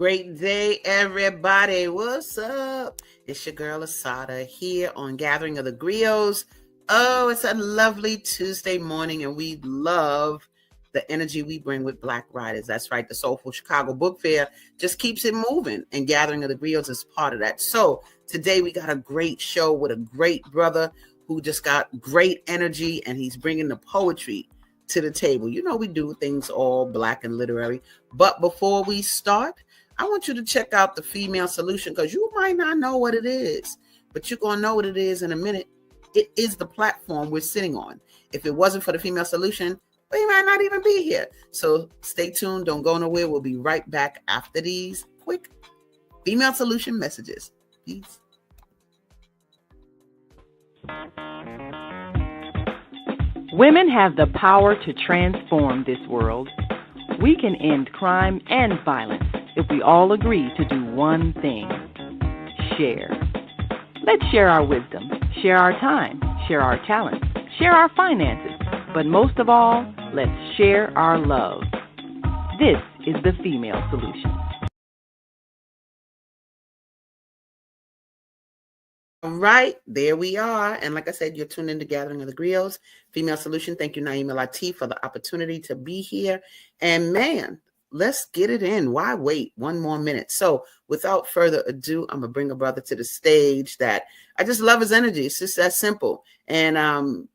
Great day, everybody. What's up? It's your girl Asada here on Gathering of the Griots. Oh, it's a lovely Tuesday morning, and we love the energy we bring with Black Writers. That's right. The Soulful Chicago Book Fair just keeps it moving, and Gathering of the Griots is part of that. So today we got a great show with a great brother who just got great energy, and he's bringing the poetry to the table. You know, we do things all Black and literary. But before we start, I want you to check out the Female Solution, because you might not know what it is, but you're going to know what it is in a minute. It is the platform we're sitting on. If it wasn't for the Female Solution, we might not even be here. So stay tuned. Don't go nowhere. We'll be right back after these quick Female Solution messages. Peace. Women have the power to transform this world. We can end crime and violence if we all agree to do one thing: share. Let's share our wisdom, share our time, share our talents, share our finances, but most of all, let's share our love. This is the Female Solution. All right, there we are. And like I said, you're tuned into Gathering of the Griots, Female Solution. Thank you, Naima Latif, for the opportunity to be here. And man, let's get it in. Why wait one more minute? So without further ado, I'm going to bring a brother to the stage that I just love his energy. It's just that simple. And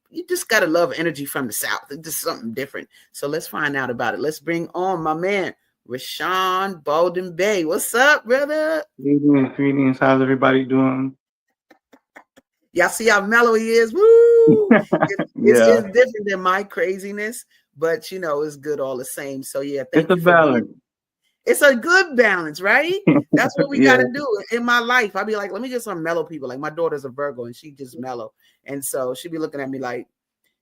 you just got to love energy from the South. It's just something different. So let's find out about it. Let's bring on my man, Rasshaan Bolden Bay. What's up, brother? Greetings. How's everybody doing? Y'all see how mellow he is? Woo! It's different than my craziness, but you know, it's good all the same. So yeah, thank you. It's a balance. It's a good balance, right? That's what we got to do in my life. I'll be like, let me get some mellow people. Like my daughter's a Virgo and she just mellow. And so she'd be looking at me like,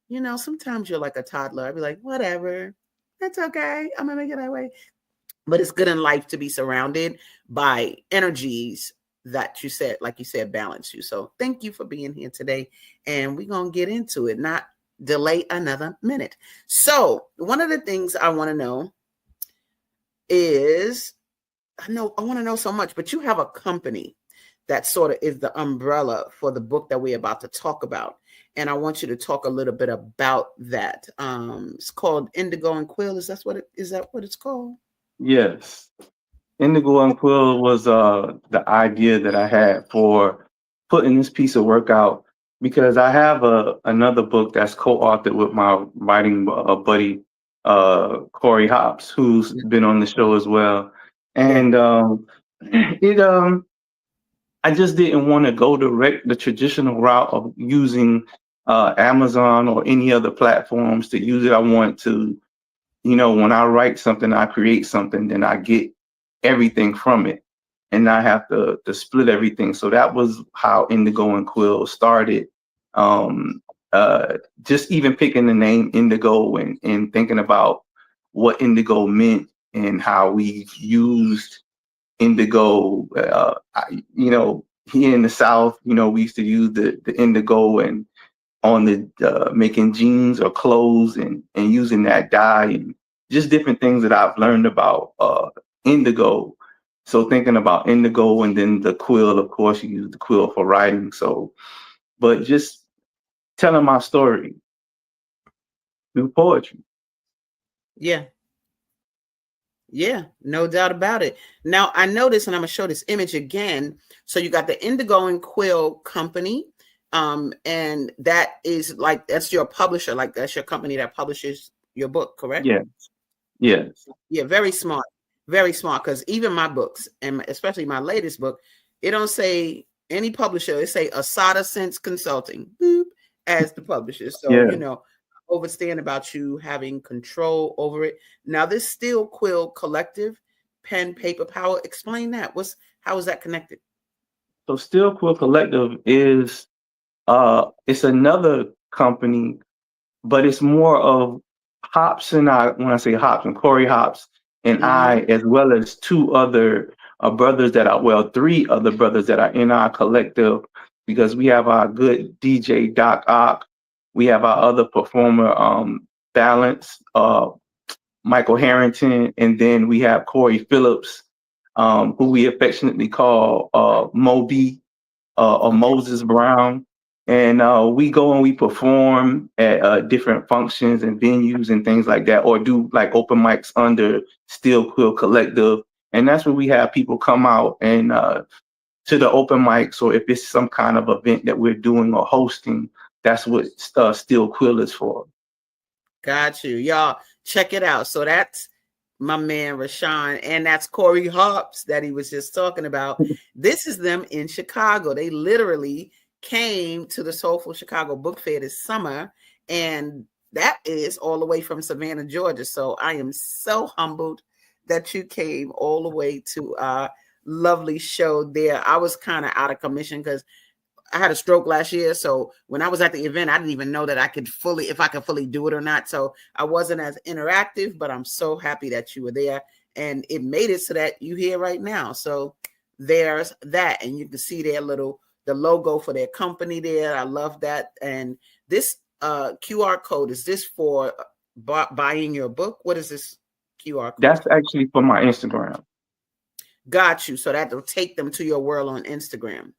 you know, sometimes you're like a toddler. I'd be like, whatever, that's okay. I'm gonna make it that way. But it's good in life to be surrounded by energies that you said, like you said, balance you. So thank you for being here today. And we're going to get into it, not delay another minute. So one of the things I want to know is, I want to know so much, but you have a company that sort of is the umbrella for the book that we're about to talk about. And I want you to talk a little bit about that. It's called Indigo and Quill. Is that what it's called? Yes. Indigo and Quill was the idea that I had for putting this piece of work out, because I have another book that's co-authored with my writing buddy, Corey Hops, who's been on the show as well. And I just didn't want to go the traditional route of using Amazon or any other platforms to use it. I want to, you know, when I write something, I create something, then I get everything from it and not have to split everything. So that was how Indigo and Quill started. Just even picking the name Indigo and thinking about what indigo meant and how we used indigo. You know, here in the South, you know, we used to use the indigo and on the making jeans or clothes and using that dye and just different things that I've learned about indigo. So thinking about indigo, and then the quill, of course, you use the quill for writing. So, but just telling my story through poetry. Yeah, no doubt about it. Now I noticed, and I'm gonna show this image again. So you got the Indigo and Quill company, and that is like, that's your publisher, like that's your company that publishes your book, correct? Yes. Yeah, very smart. Very smart, because even my books, and especially my latest book, it don't say any publisher. It say Asada Sense Consulting as the publisher. So, you know, I understand about you having control over it. Now, this Steel Quill Collective, Pen Paper Power, explain that. How is that connected? So Steel Quill Collective is it's another company, but it's more of Hops and I. When I say Hops, and Corey Hops and I, as well as two other brothers three other brothers that are in our collective, because we have our good DJ Doc Ock, we have our other performer Balance, Michael Harrington, and then we have Corey Phillips, who we affectionately call Moby or Okay. Moses Brown. And we go and we perform at different functions and venues and things like that, or do like open mics under Steel Quill Collective. And that's where we have people come out and to the open mics, or if it's some kind of event that we're doing or hosting, that's what Steel Quill is for. Got you. Y'all check it out. So that's my man Rasshaan, and that's Corey Hobbs that he was just talking about. This is them in Chicago. They literally came to the Soulful Chicago Book Fair this summer, and that is all the way from Savannah, Georgia. So I am so humbled that you came all the way to our lovely show there. I was kind of out of commission because I had a stroke last year. So when I was at the event, I didn't even know that I could if I could fully do it or not. So I wasn't as interactive, but I'm so happy that you were there and it made it so that you here right now. So there's that. And you can see the logo for their company there. I love that. And this QR code, is this for buying your book? What is this QR code? That's actually for my Instagram. Got you. So that will take them to your world on Instagram.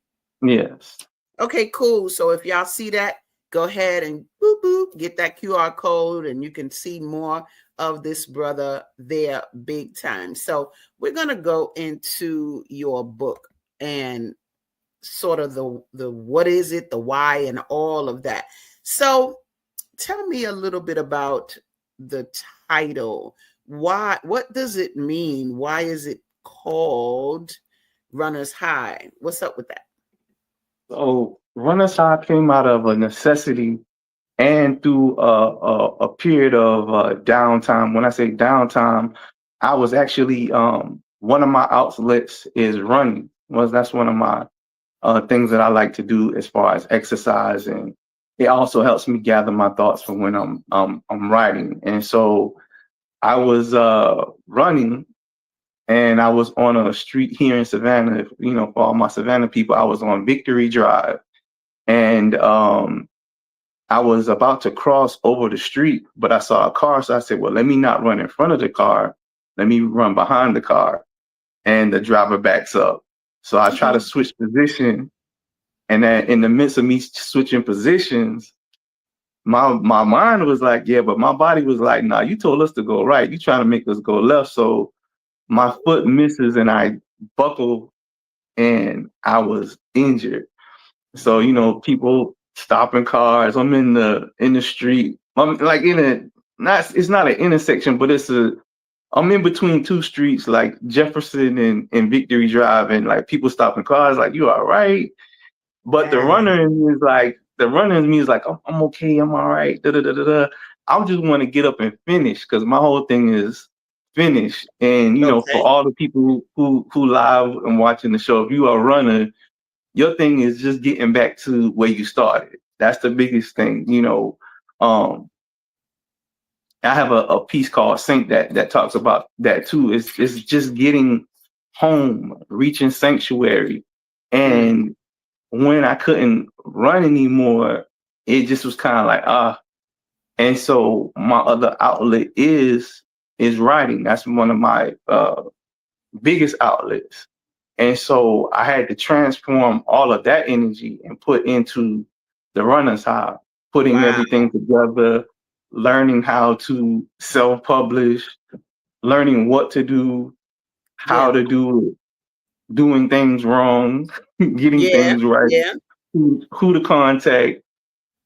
Yes. Okay, cool. So if y'all see that, go ahead and boop, boop, get that QR code and you can see more of this brother there big time. So we're going to go into your book and sort of the what is it, the why, and all of that. So tell me a little bit about the title. Why? What does it mean? Why is it called Runner's High? What's up with that? So Runner's High came out of a necessity and through a period of downtime. When I say downtime, I was actually one of my outlets is running. That's one of my things that I like to do as far as exercise, and it also helps me gather my thoughts for when I'm writing. And so I was running, and I was on a street here in Savannah. You know, for all my Savannah people, I was on Victory Drive, and I was about to cross over the street, but I saw a car, so I said, "Well, let me not run in front of the car. Let me run behind the car." And the driver backs up, so I try to switch position. And then in the midst of me switching positions, my mind was like, yeah, but my body was like, nah, you told us to go right. You trying to make us go left. So my foot misses and I buckle and I was injured. So, you know, people stopping cars. I'm in the street. I'm like it's not an intersection, but I'm in between two streets, like Jefferson and Victory Drive, and like people stopping cars, like, you all right? But the runner in me is like, I'm okay, I'm all right. Da, da, da, da, da. I just want to get up and finish because my whole thing is finish. And you know, for all the people who live and watching the show, if you are a runner, your thing is just getting back to where you started. That's the biggest thing. You know, I have a piece called Sync that talks about that too. It's just getting home, reaching sanctuary, and when I couldn't run anymore, it just was kind of like, and so my other outlet is writing. That's one of my biggest outlets. And so I had to transform all of that energy and put into the Runner's High, putting everything together, learning how to self-publish, learning what to do, how to do it, doing things wrong, getting things right, who to contact,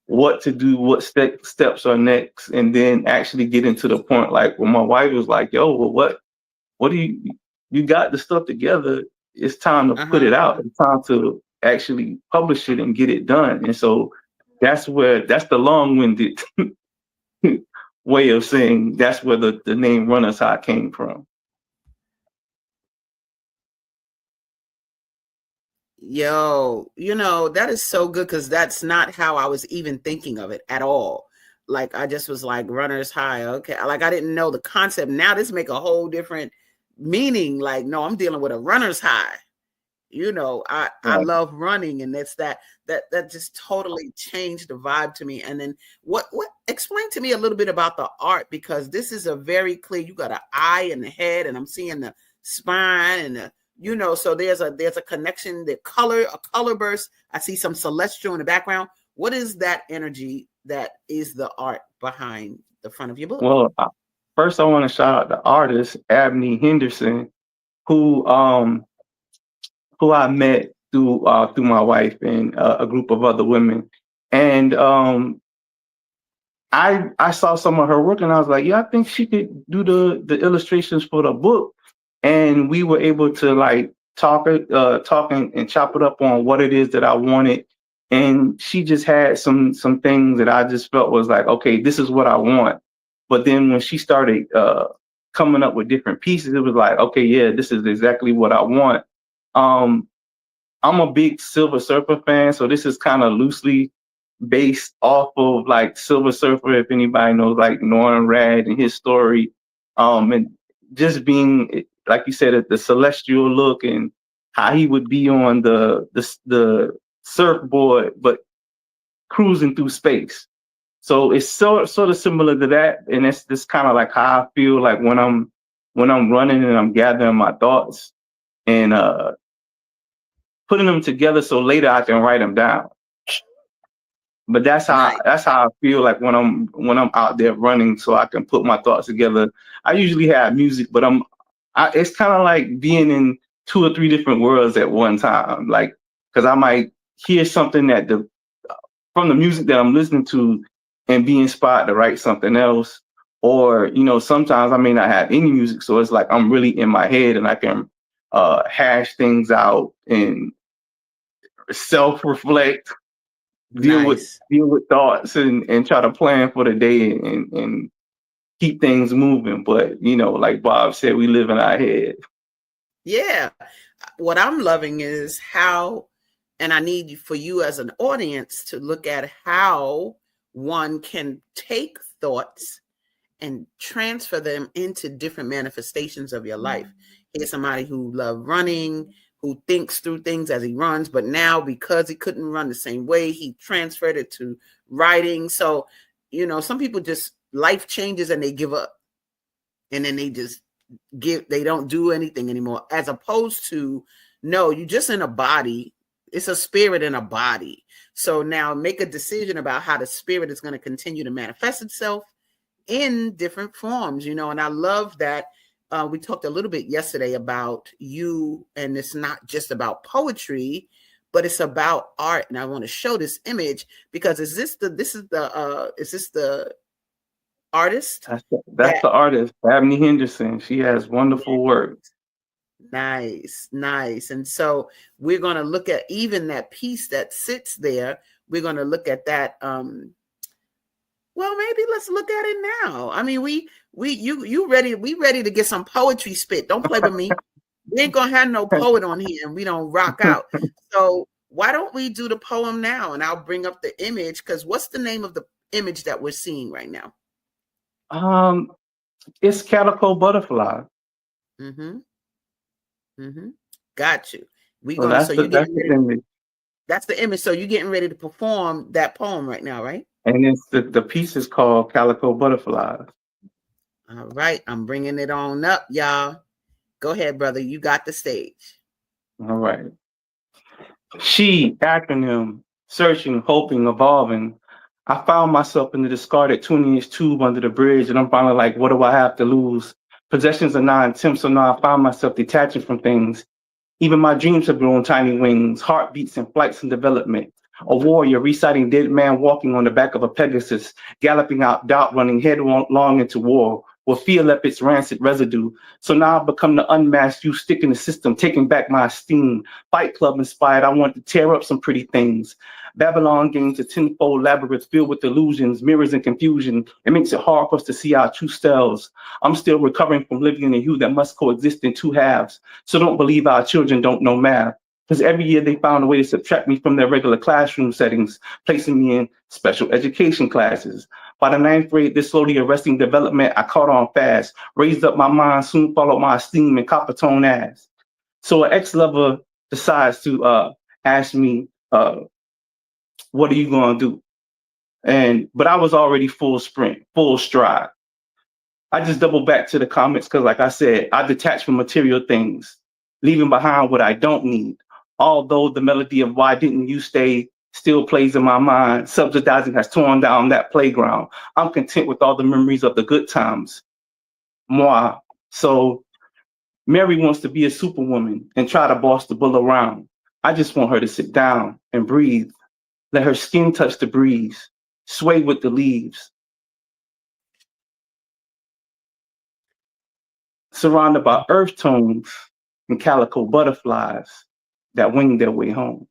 what to do, what steps are next, and then actually getting to the point like when my wife was like, yo, well, what do you got the stuff together? It's time to put it out. It's time to actually publish it and get it done. And so that's the long-winded way of saying that's where the name Runner's High came from. Yo, you know, that is so good because that's not how I was even thinking of it at all. Like, I just was like, Runner's High. Okay. Like, I didn't know the concept. Now this make a whole different meaning. Like, no, I'm dealing with a runner's high. You know, I love running, and that's that just totally changed the vibe to me. And then what explain to me a little bit about the art, because this is a very clear, you got an eye and the head, and I'm seeing the spine and the So there's a connection, a color burst. I see some celestial in the background. What is that energy that is the art behind the front of your book? Well, first I want to shout out the artist Abney Henderson, who um who I met through my wife and a group of other women, and I saw some of her work and I was like, yeah, I think she could do the illustrations for the book, and we were able to like talk and chop it up on what it is that I wanted, and she just had some things that I just felt was like, okay, this is what I want. But then when she started coming up with different pieces, it was like, okay, yeah, this is exactly what I want. Um, I'm a big Silver Surfer fan, so this is kind of loosely based off of like Silver Surfer, if anybody knows like Norman Rad and his story. And just being, like you said, the celestial look and how he would be on the surfboard, but cruising through space. So it's sort of similar to that, and it's just kind of like how I feel like when I'm running and I'm gathering my thoughts and putting them together so later I can write them down. But Nice. that's how I feel like when I'm out there running, so I can put my thoughts together. I usually have music, but it's kind of like being in two or three different worlds at one time. Like, because I might hear something from the music that I'm listening to and be inspired to write something else. Or, sometimes I may not have any music, so it's like I'm really in my head and I can hash things out and self-reflect, Nice. deal with thoughts and try to plan for the day and keep things moving. But like Bob said, we live in our head. Yeah. What I'm loving is how, and I need for you as an audience to look at how one can take thoughts and transfer them into different manifestations of your life. Here's somebody who loved running, who thinks through things as he runs, but now because he couldn't run the same way, he transferred it to writing. So, some people just life changes and they give up, and then they don't do anything anymore, as opposed to, no, you're just in a body. It's a spirit in a body. So now make a decision about how the spirit is going to continue to manifest itself in different forms, and I love that. We talked a little bit yesterday about you, and it's not just about poetry, but it's about art. And I want to show this image because is this the artist? That's the artist, Abney Henderson. She has wonderful work. Nice. And so we're going to look at even that piece that sits there. We're going to look at that. Well, maybe let's look at it now. I mean, you ready? We ready to get some poetry spit. Don't play with me. We ain't gonna have no poet on here, and we don't rock out. So why don't we do the poem now? And I'll bring up the image, because what's the name of the image that we're seeing right now? It's Calico Butterfly. Got you. We So gonna so you that's getting the ready. image. That's the image. So you're getting ready to perform that poem right now, right? And it's the piece is called Calico Butterflies. All right, I'm bringing it on up, y'all. Go ahead, brother. You got the stage. All right. She, acronym, searching, hoping, evolving. I found myself in the discarded 20-inch tube under the bridge, and I'm finally like, what do I have to lose? Possessions are non-temp, so now I find myself detaching from things. Even my dreams have grown tiny wings, heartbeats and flights in development. A warrior reciting dead man walking on the back of a Pegasus, galloping out doubt, running headlong into war, will fear left its rancid residue. So now I've become the unmasked you stick in the system, taking back my esteem. Fight Club inspired, I want to tear up some pretty things. Babylon gains a tenfold labyrinth filled with illusions, mirrors, and confusion. It makes it hard for us to see our true selves. I'm still recovering from living in a hue that must coexist in two halves. So don't believe our children don't know math. Because every year they found a way to subtract me from their regular classroom settings, placing me in special education classes. By the ninth grade, this slowly arresting development, I caught on fast, raised up my mind, soon followed my esteem and copper tone ass. So an ex-lover decides to ask me, what are you gonna do? But I was already full sprint, full stride. I just double back to the comments because, like I said, I detach from material things. leaving behind what I don't need. Although the melody of Why Didn't You Stay still plays in my mind, subsidizing has torn down that playground. I'm content with all the memories of the good times. Moi. So Mary wants to be a superwoman and try to boss the bull around. I just want her to sit down and breathe. Let her skin touch the breeze, sway with the leaves, surrounded by earth tones and calico butterflies that wing their way home.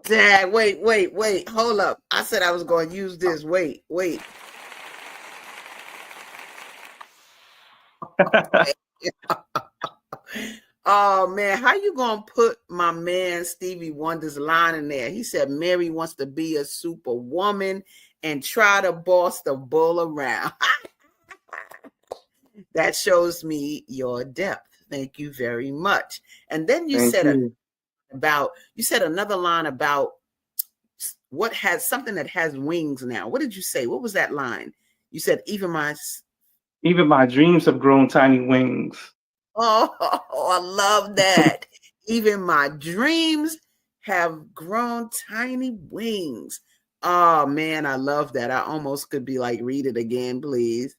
Dad, wait. Hold up. I said I was going to use this. Wait. Oh man, how you gonna put my man Stevie Wonder's line in there? He said Mary wants to be a superwoman and try to boss the bull around. That shows me your depth. Thank you very much. And then you said another line about what has something that has wings now. What did you say? What was that line? You said even my dreams have grown tiny wings. Oh, I love that. Even my dreams have grown tiny wings. Oh man, I love that. I almost could be like, read it again, please,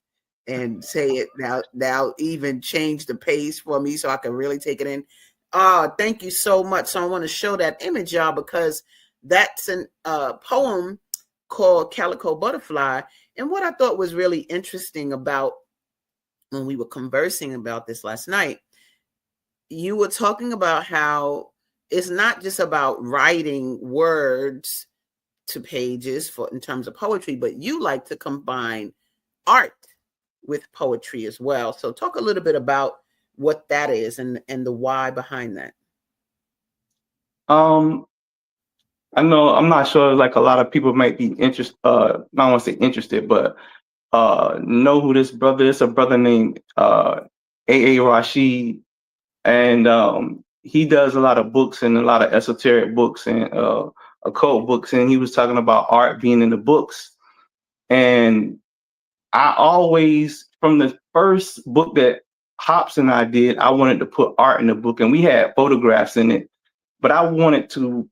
and say it now. Even change the pace for me so I can really take it in. Oh, thank you so much. So I want to show that image, y'all, because that's a poem called Calico Butterfly. And what I thought was really interesting about when we were conversing about this last night, you were talking about how it's not just about writing words to pages in terms of poetry, but you like to combine art with poetry as well. So talk a little bit about what that is and the why behind that. I know I'm not sure, like a lot of people might be interested, I don't want to say interested, but know who this brother is. A brother named A.A. Rashid, and he does a lot of books and a lot of esoteric books and occult books, and he was talking about art being in the books. And I always, from the first book that Hops and I did, I wanted to put art in the book, and we had photographs in it, but I wanted to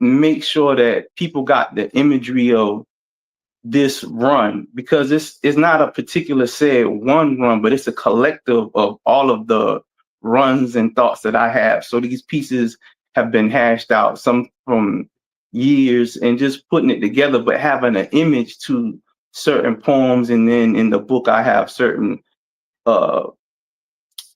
make sure that people got the imagery of this run, because it's not a particular said one run, but it's a collective of all of the runs and thoughts that I have. So these pieces have been hashed out, some from years, and just putting it together, but having an image to certain poems. And then in the book, I have certain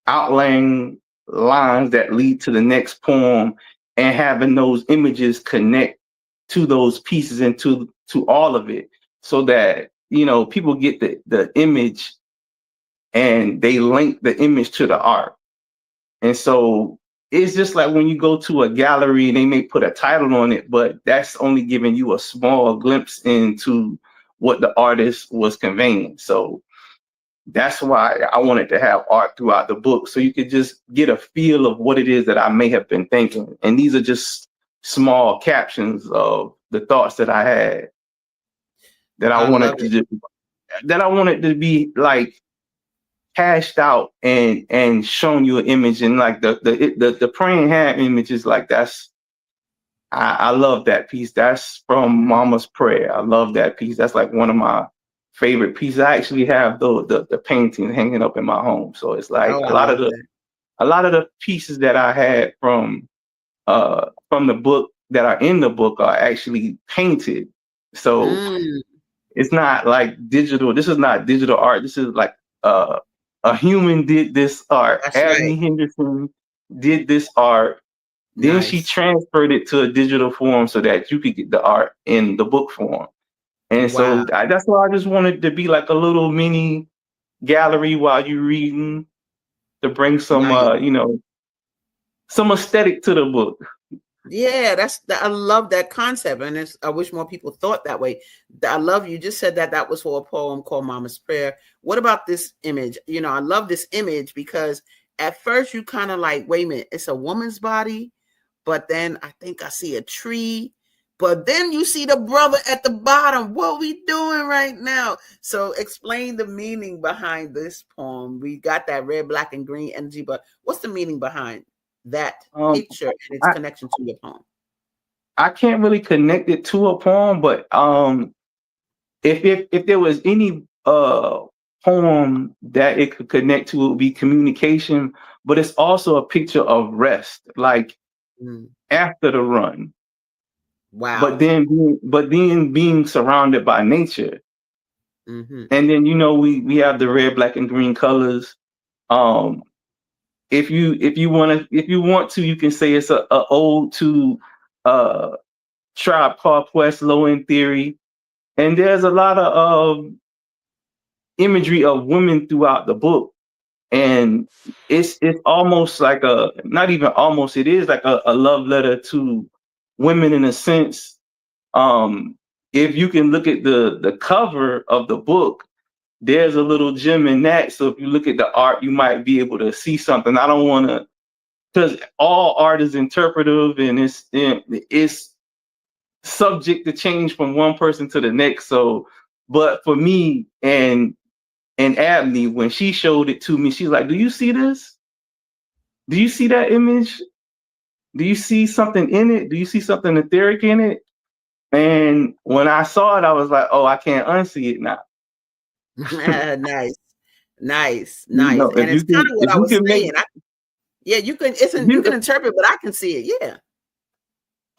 outline lines that lead to the next poem, and having those images connect to those pieces and to all of it, so that, you know, people get the image and they link the image to the art. And so it's just like when you go to a gallery, they may put a title on it, but that's only giving you a small glimpse into what the artist was conveying. So that's why I wanted to have art throughout the book, so you could just get a feel of what it is that I may have been thinking. And these are just small captions of the thoughts that I had, that I wanted to be like hashed out and shown you an image. And like the praying hand image is like, I love that piece. That's from Mama's Prayer. I love that piece. That's like one of my favorite pieces. I actually have the painting hanging up in my home. So it's like a lot of the pieces that I had from the book that are in the book are actually painted. So it's not like digital. This is not digital art. This is like a human did this art. Abney Henderson did this art. Then she transferred it to a digital form so that you could get the art in the book form. And so that's why I just wanted to be like a little mini gallery while you're reading, to bring some, some aesthetic to the book. Yeah, I love that concept. And I wish more people thought that way. I love you just said that was for a poem called Mama's Prayer. What about this image? You know, I love this image because at first you kind of like, wait a minute, it's a woman's body. But then I think I see a tree, But then you see the brother at the bottom. What we doing right now? So explain the meaning behind this poem. We got that red, black, and green energy, but what's the meaning behind that Um, picture and its I connection to your poem? I can't really connect it to a poem, but if there was any poem that it could connect to, it would be communication. But it's also a picture of rest, like Mm. after the run, Wow. but then being surrounded by nature. Mm-hmm. And then we have the red, black, and green colors. Um, if you want to, you can say it's a ode to uh Tribe Called Quest, Low End Theory, and there's a lot of imagery of women throughout the book, and it's almost like a not even almost it is like a love letter to women in a sense. Um, if you can look at the cover of the book, there's a little gem in that. So if you look at the art, you might be able to see something. I don't want to, because all art is interpretive and it's subject to change from one person to the next. So, but for me and Abney, when she showed it to me, she's like, "Do you see this? Do you see that image? Do you see something in it? Do you see something etheric in it?" And when I saw it, I was like, "Oh, I can't unsee it now." Nice, nice, You nice. know, And it's kind of what if I you was can make, saying. Yeah, you can. if You you, can interpret, but I can see it. Yeah.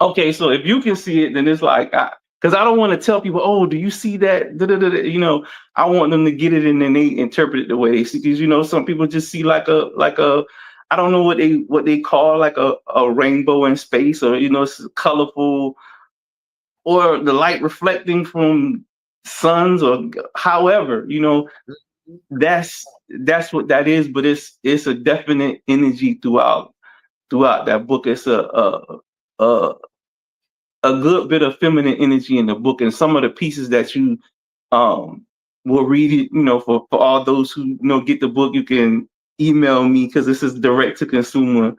okay, so if you can see it, then it's like, because I don't want to tell people, "Oh, do you see that?" Da, da, da, da. I want them to get it and then they interpret it the way they see. Because some people just see like a, I don't know what they call like a rainbow in space, or it's colorful, or the light reflecting from suns, or however, that's what that is. But it's a definite energy throughout that book. It's a a good bit of feminine energy in the book, and some of the pieces that you um will read it. For all those who get the book, you can email me because this is direct to consumer.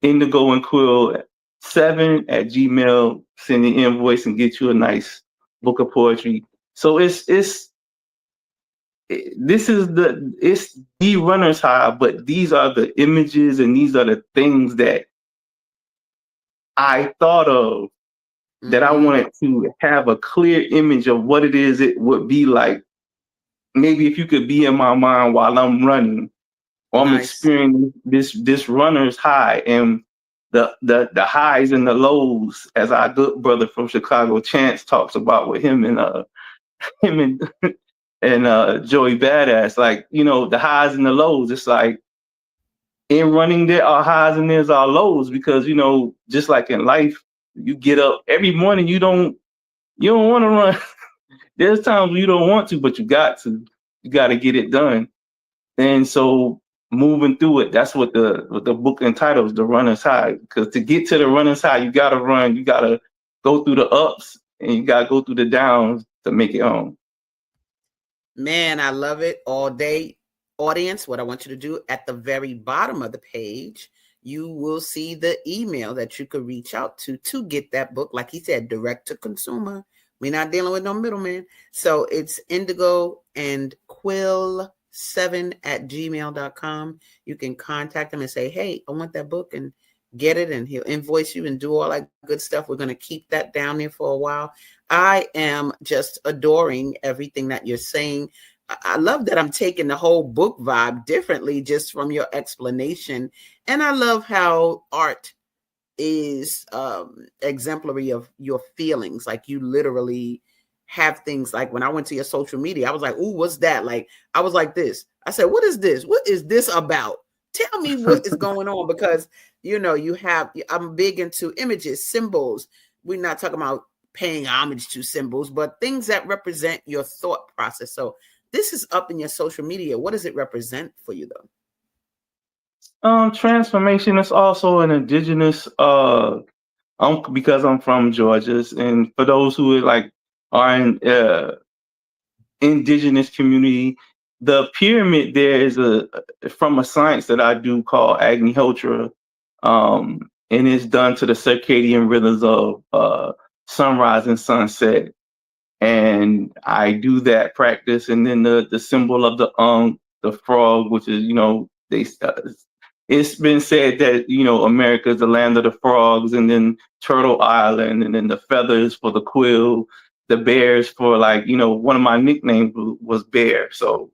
Indigo and Quill 7 at Gmail. Send the invoice and get you a nice book of poetry. So it's the runner's high, but these are the images and these are the things that I thought of, that I Mm-hmm. wanted to have a clear image of what it is it would be like. Maybe if you could be in my mind while I'm running, or I'm Nice. experiencing this runner's high, and the highs and the lows, as our good brother from Chicago, Chance, talks about with him and him and Joey Badass. Like, the highs and the lows. It's like in running there are highs and there's are lows, because just like in life, you get up every morning, you don't want to run. There's times you don't want to, but you got to. You got to get it done. And so moving through it, that's what the book entitles, The Runner's High. Because to get to the runner's high, you got to run. You got to go through the ups and you got to go through the downs to make it home. Man, I love it all day. Audience, what I want you to do at the very bottom of the page, you will see the email that you could reach out to get that book. Like he said, direct to consumer. We're not dealing with no middleman. So it's Indigo and Quill 7 at gmail.com. You can contact him and say, "Hey, I want that book," and get it, and he'll invoice you and do all that good stuff. We're going to keep that down there for a while. I am just adoring everything that you're saying. I love that I'm taking the whole book vibe differently just from your explanation. And I love how art is exemplary of your feelings. Like you literally have things like when I went to your social media, I was like, "Ooh, what's that?" Like I was like this. I said, "What is this? What is this about? Tell me what is going on," because I'm big into images, symbols. We're not talking about paying homage to symbols, but things that represent your thought process. So this is up in your social media. What does it represent for you though? Transformation is also an indigenous because I'm from Georgia, and for those who are in indigenous community, the pyramid there is from a science that I do called agnihotra, and it's done to the circadian rhythms of sunrise and sunset. And I do that practice, and then the symbol of the frog, which is, it's been said that, America is the land of the frogs, and then Turtle Island, and then the feathers for the quill, the bears for, like, one of my nicknames was Bear. So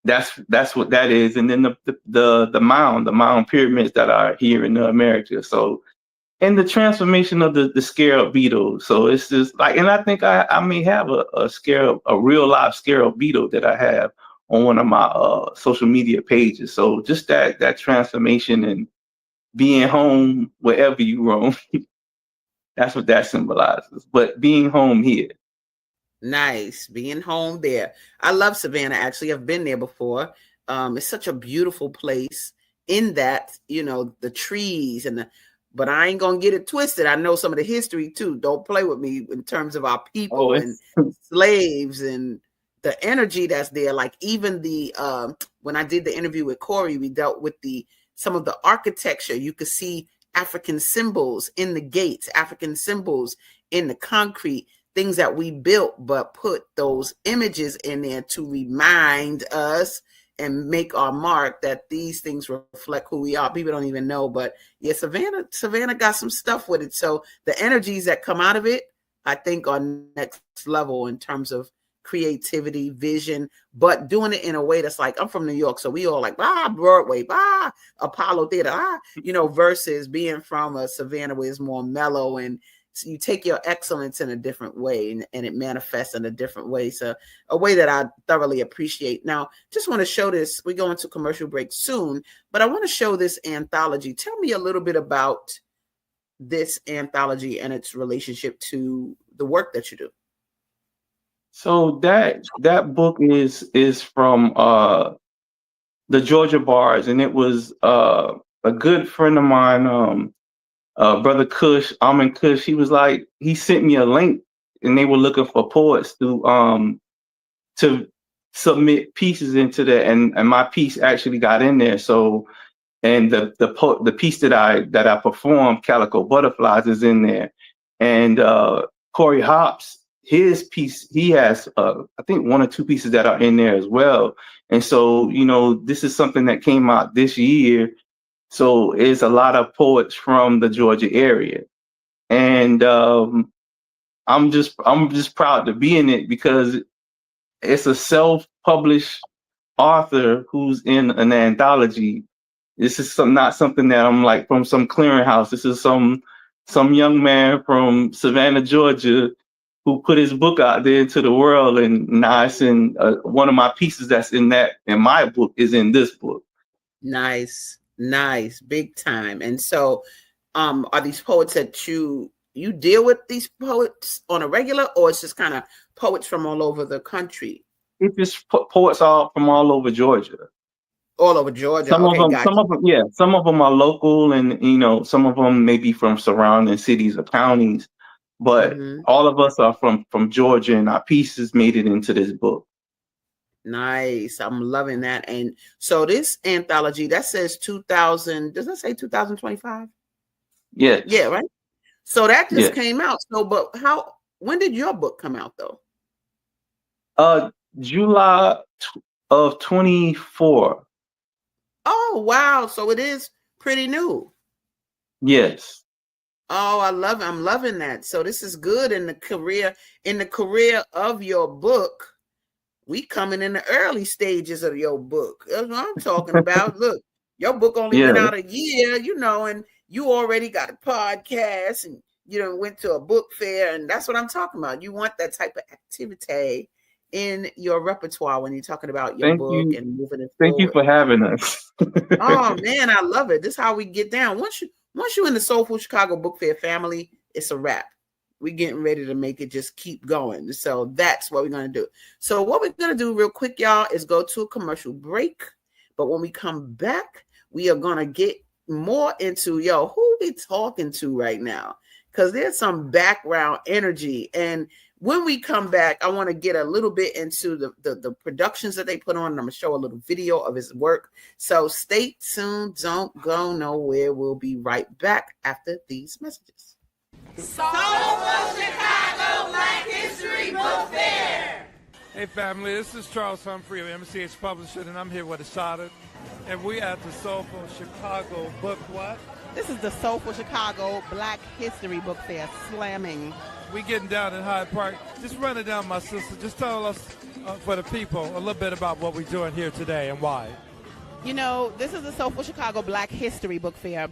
that's what that is. And then the mound pyramids that are here in America. So, and the transformation of the scarab beetle. So it's just like, and I think I may have a scarab, a real live scarab beetle that I have on one of my social media pages. So just that transformation and being home wherever you roam, that's what that symbolizes. But being home here. Nice. Being home there. I love Savannah. Actually, I've been there before. It's such a beautiful place in that, the trees but I ain't going to get it twisted. I know some of the history too. Don't play with me in terms of our people and slaves and the energy that's there. Like even when I did the interview with Corey, we dealt with some of the architecture. You could see African symbols in the gates, African symbols in the concrete, things that we built, but put those images in there to remind us and make our mark that these things reflect who we are. People don't even know, but yeah, Savannah got some stuff with it. So the energies that come out of it, I think, are next level in terms of creativity, vision, but doing it in a way that's like, I'm from New York, so we all like, Broadway, Apollo Theater, versus being from a Savannah where it's more mellow, and so you take your excellence in a different way, and it manifests in a different way. So a way that I thoroughly appreciate. Now, just want to show this. We go into commercial break soon, but I want to show this anthology. Tell me a little bit about this anthology and its relationship to the work that you do. So that book is from the Georgia Bars, and it was a good friend of mine, Brother Kush, Amin Kush. He sent me a link, and they were looking for poets to submit pieces into that, and my piece actually got in there. So, and the piece that I performed, Calico Butterflies, is in there, and Corey Hops, his piece, he has I think 1 or 2 pieces that are in there as well. And so, this is something that came out this year. So it's a lot of poets from the Georgia area, and I'm just proud to be in it because it's a self-published author who's in an anthology. This is not something that I'm like from some clearinghouse. This is some young man from Savannah, Georgia, who put his book out there into the world, and now it's in one of my pieces that's in my book is in this book. Nice, big time. And so, are these poets that you deal with these poets on a regular, or it's just kind of poets from all over the country? It's just poets all from all over Georgia. All over Georgia. Some of them are local, and some of them may be from surrounding cities or counties, but all of us are from Georgia, and our pieces made it into this book. Nice. I'm loving that. And so this anthology that says 2000, does that say 2025? Yeah. Yeah, right. So that just came out. So, but when did your book come out though? July of 24. Oh, wow. So it is pretty new. Yes. Oh, I love it. I'm loving that. So this is good in the career of your book. We coming in the early stages of your book. That's what I'm talking about. Look, your book only been out a year, and you already got a podcast, and went to a book fair, and that's what I'm talking about. You want that type of activity in your repertoire when you're talking about your book and moving it forward. Thank you for having us. Oh man, I love it. This is how we get down. Once you're in the Soulful Chicago Book Fair family, it's a wrap. We're getting ready to make it just keep going. So that's what we're going to do. So what we're going to do real quick, y'all, is go to a commercial break. But when we come back, we are going to get more into, who we talking to right now? Because there's some background energy. And When we come back, I want to get a little bit into the productions that they put on, and I'm going to show a little video of his work. So stay tuned. Don't go nowhere. We'll be right back after these messages. Soulful Chicago Black History Book Fair. Hey family, this is Charles Humphrey of MCH Publishing, and I'm here with Asada, and we at the Soulful Chicago Book what? This is the Soulful Chicago Black History Book Fair, slamming. We getting down in Hyde Park. Just run it down, my sister. Just tell us, for the people, a little bit about what we're doing here today and why. You know, this is the Soulful Chicago Black History Book Fair,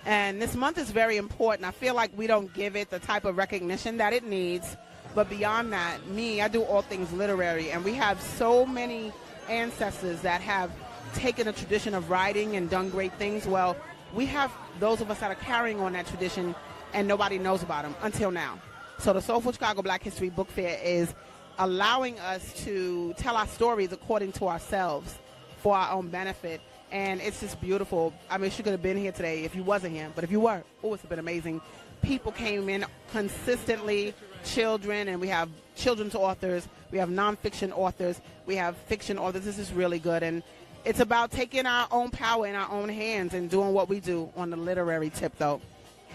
and this month is very important. I feel like we don't give it the type of recognition that it needs, but beyond that, I do all things literary, and we have so many ancestors that have taken a tradition of writing and done great things. Well, we have those of us that are carrying on that tradition, and nobody knows about them until now. So the Soulful Chicago Black History Book Fair is allowing us to tell our stories according to ourselves for our own benefit. And it's just beautiful. I mean, she could have been here today if you wasn't here. But if you were, it's been amazing. People came in consistently, children, and we have children's authors. We have nonfiction authors. We have fiction authors. This is really good. And it's about taking our own power in our own hands and doing what we do on the literary tip, though.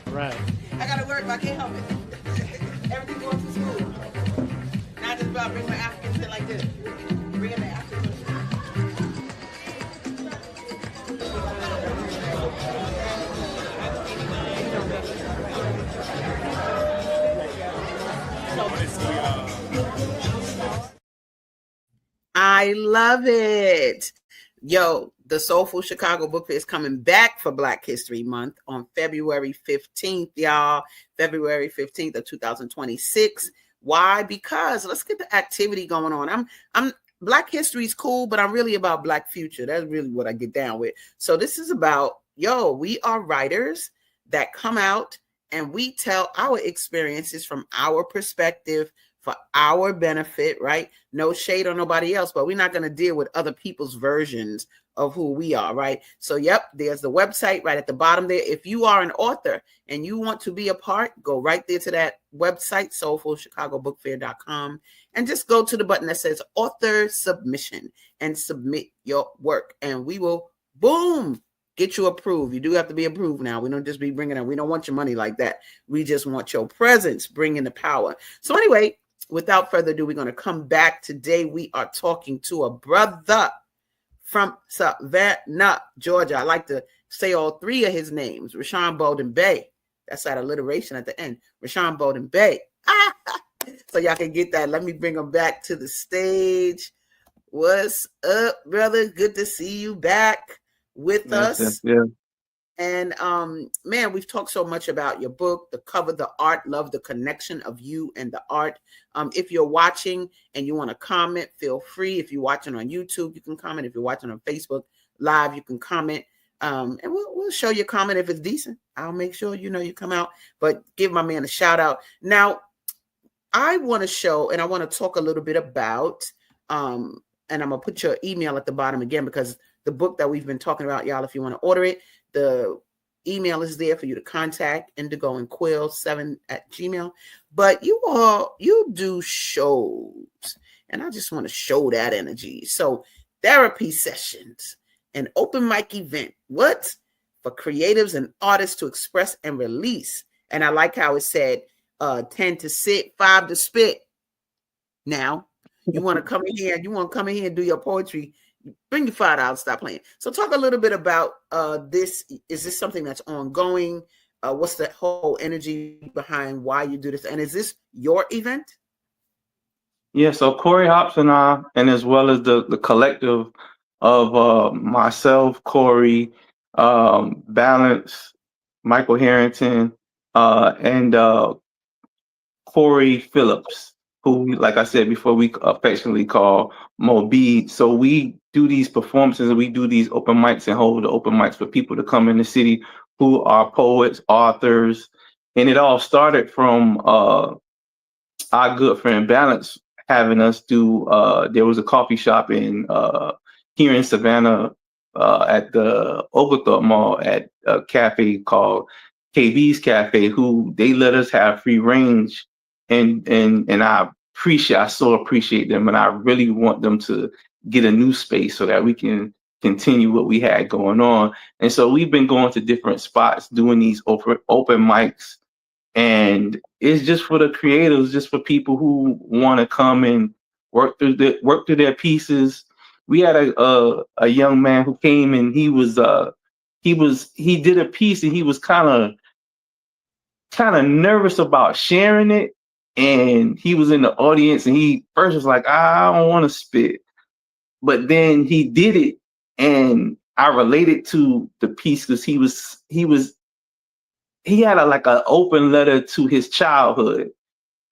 Right. I got to work, but I can't help it. Everything going to school. Now I just about bring my African shit like this. Bring in the African shit. I love it. Yo, the Soulful Chicago Book Fair is coming back for Black History Month on February 15th, y'all. February 15th of 2026. Why? Because let's get the activity going on. I'm Black history is cool, but I'm really about Black future. That's really what I get down with. So this is about, we are writers that come out and we tell our experiences from our perspective for our benefit, right? No shade on nobody else, but we're not going to deal with other people's versions of who we are, right? So, there's the website right at the bottom there. If you are an author and you want to be a part, go right there to that website, soulfulchicagobookfair.com, and just go to the button that says author submission and submit your work. And we will, boom, get you approved. You do have to be approved now. We don't just be bringing it. We don't want your money like that. We just want your presence, bringing the power. So anyway, without further ado, we're going to come back. Today, we are talking to a brother from Savannah, Georgia. I like to say all three of his names. Rasshaan Bolden Bay. That's that alliteration at the end. Rasshaan Bolden Bay. So y'all can get that. Let me bring him back to the stage. What's up, brother? Good to see you back with us. Yeah. And man, we've talked so much about your book, the cover, the art, love the connection of you and the art. If you're watching and you want to comment, feel free. If you're watching on YouTube, you can comment. If you're watching on Facebook Live, you can comment. And we'll show your comment if it's decent. I'll make sure you come out, but give my man a shout out. Now, I want to show and I want to talk a little bit about, and I'm going to put your email at the bottom again, because the book that we've been talking about, y'all, if you want to order it, the email is there for you to contact, Indigo and Quill 7@gmail. But you do shows, and I just want to show that energy. So therapy sessions, an open mic event. What? For creatives and artists to express and release. And I like how it said 10 to sit, 5 to spit. Now, you want to come in here and do your poetry, bring your $5, stop playing. So talk a little bit about this. Is this something that's ongoing? What's the whole energy behind why you do this? And is this your event? Yeah, so Corey Hops and I, and as well as the collective of myself, Corey, Balance, Michael Harrington, and Corey Phillips, who, like I said before, we affectionately call Moby. So we do these performances and we do these open mics and hold the open mics for people to come in the city who are poets, authors. And it all started from our good friend Balance having us do, there was a coffee shop in here in Savannah at the Oglethorpe Mall at a cafe called KB's Cafe, who they let us have free range and I so appreciate them, and I really want them to get a new space so that we can continue what we had going on. And so we've been going to different spots doing these open mics, and it's just for the creatives, just for people who want to come and work through their pieces. We had a young man who came, and he did a piece, and he was kind of nervous about sharing it, and he was in the audience, and he first was like, I don't want to spit, but then he did it, and I related to the piece because he had like an open letter to his childhood,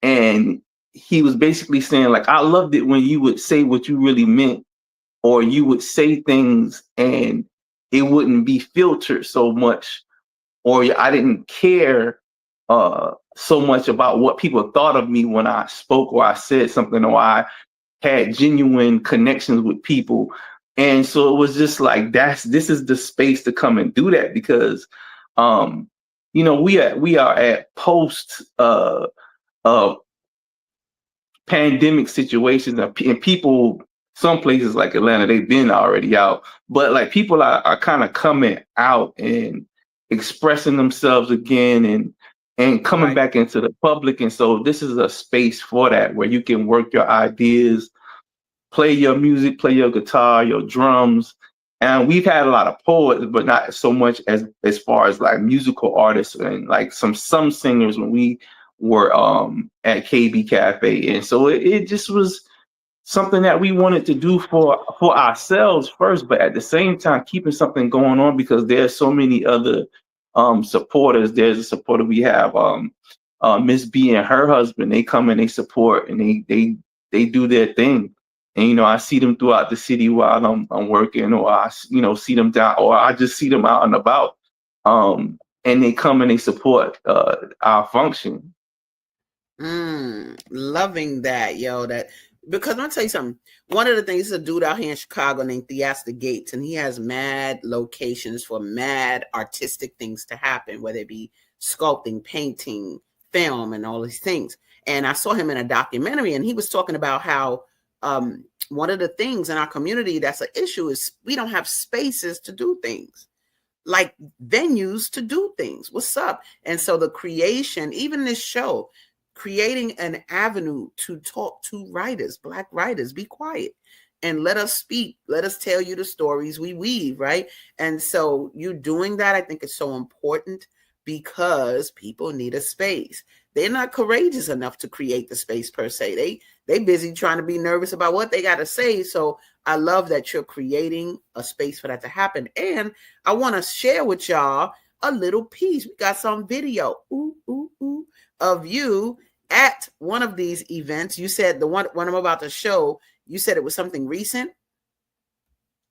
and he was basically saying, like, I loved it when you would say what you really meant, or you would say things and it wouldn't be filtered so much, or I didn't care so much about what people thought of me when I spoke or I said something, or I had genuine connections with people. And so it was just like, this is the space to come and do that, because we are at post pandemic situations, and people, some places like Atlanta, they've been already out, but like people are kind of coming out and expressing themselves again, and coming back into the public. And so this is a space for that, where you can work your ideas, play your music, play your guitar, your drums. And we've had a lot of poets, but not so much as far as like musical artists and like some singers when we were at KB Cafe. And so it just was something that we wanted to do for ourselves first, but at the same time keeping something going on, because there's so many other supporters. There's a supporter we have, Miss B and her husband. They come and they support, and they do their thing. And I see them throughout the city while I'm working, or I see them down, or I just see them out and about. And they come and they support our function. Loving that, yo. Because I'm gonna tell you something. One of the things is a dude out here in Chicago named Theaster Gates, and he has mad locations for mad artistic things to happen, whether it be sculpting, painting, film, and all these things. And I saw him in a documentary, and he was talking about how one of the things in our community that's an issue is we don't have spaces to do things, like venues to do things. What's up? And so the creation, even this show, creating an avenue to talk to writers, Black writers, be quiet and let us speak. Let us tell you the stories we weave, right? And so you doing that, I think, is so important, because people need a space. They're not courageous enough to create the space per se. They busy trying to be nervous about what they got to say. So I love that you're creating a space for that to happen. And I want to share with y'all a little piece. We got some video of you at one of these events. You said the one I'm about to show, you said it was something recent?